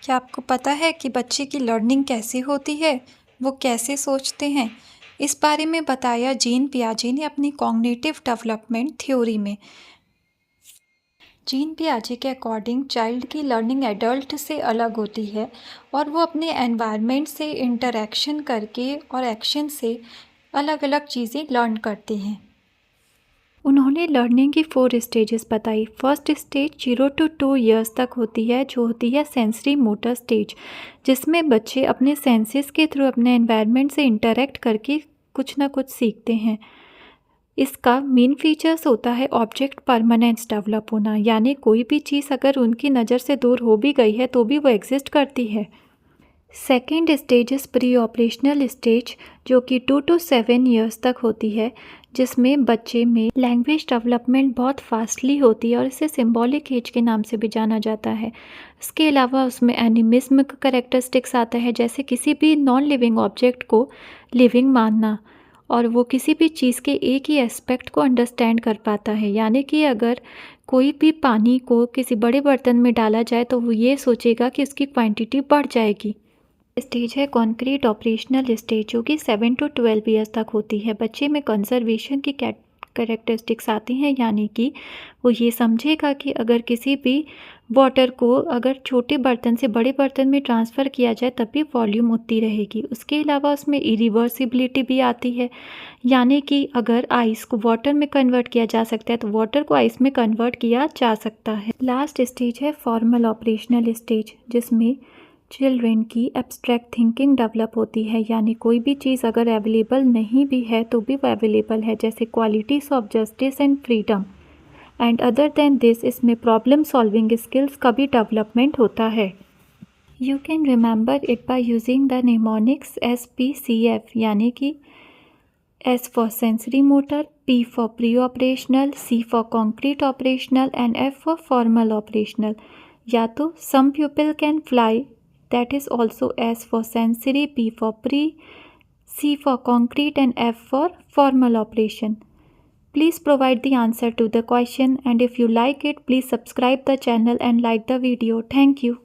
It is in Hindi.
क्या आपको पता है कि बच्चे की लर्निंग कैसे होती है, वो कैसे सोचते हैं? इस बारे में बताया जीन पियाजे ने अपनी कॉग्निटिव डेवलपमेंट थ्योरी में। जीन पियाजे के अकॉर्डिंग चाइल्ड की लर्निंग एडल्ट से अलग होती है और वो अपने एनवायरनमेंट से इंटरेक्शन करके और एक्शन से अलग अलग चीज़ें लर्न करते हैं। उन्होंने लर्निंग की 4 स्टेजेस बताई। फर्स्ट स्टेज 0 to 2 ईयर्स तक होती है, जो होती है सेंसरी मोटर स्टेज, जिसमें बच्चे अपने सेंसेस के थ्रू अपने एनवायरनमेंट से इंटरेक्ट करके कुछ ना कुछ सीखते हैं। इसका मेन फीचर्स होता है ऑब्जेक्ट परमानेंस डेवलप होना, यानी कोई भी चीज़ अगर उनकी नज़र से दूर हो भी गई है तो भी वो एग्जिस्ट करती है। Second stage is pre operational stage, जो कि 2 to 7 ईयर्स तक होती है, जिसमें बच्चे में लैंग्वेज डेवलपमेंट बहुत फास्टली होती है और इसे सिंबॉलिक एज के नाम से भी जाना जाता है। इसके अलावा उसमें एनिमिज्म का कैरेक्टरिस्टिक्स आता है, जैसे किसी भी नॉन लिविंग ऑब्जेक्ट को लिविंग मानना, और वो किसी भी चीज़ के एक ही एस्पेक्ट को अंडरस्टैंड कर पाता है। यानी कि अगर कोई भी पानी को किसी बड़े बर्तन में डाला जाए तो वो ये सोचेगा कि उसकी क्वांटिटी बढ़ जाएगी। स्टेज है कॉन्क्रीट ऑपरेशनल स्टेज, जो कि 7 to 12 ईयर्स तक होती है। बच्चे में कंजर्वेशन की कैरेक्टरिस्टिक्स आती हैं, यानी कि वो ये समझेगा कि अगर किसी भी वाटर को अगर छोटे बर्तन से बड़े बर्तन में ट्रांसफ़र किया जाए तब भी वॉल्यूम उतनी रहेगी। उसके अलावा उसमें इरिवर्सिबिलिटी भी आती है, यानी कि अगर आइस को वाटर में कन्वर्ट किया जा सकता है तो वाटर को आइस में कन्वर्ट किया जा सकता है। लास्ट स्टेज है फॉर्मल ऑपरेशनल स्टेज, जिसमें चिल्ड्रेन की एब्स्ट्रैक्ट थिंकिंग डेवलप होती है, यानी कोई भी चीज़ अगर अवेलेबल नहीं भी है तो भी वो अवेलेबल है, जैसे qualities of justice and freedom. And other than this, इसमें प्रॉब्लम सॉल्विंग स्किल्स का भी डेवलपमेंट होता है। You can remember it by using the mnemonics SPCF, यानी कि S for sensory motor, P for pre-operational, C for concrete operational and F for formal operational। या तो some people can fly, that is also S for sensory, P for pre, C for concrete and F for formal operation। Please provide the answer to the question, and if you like it, please subscribe the channel and like the video. Thank you.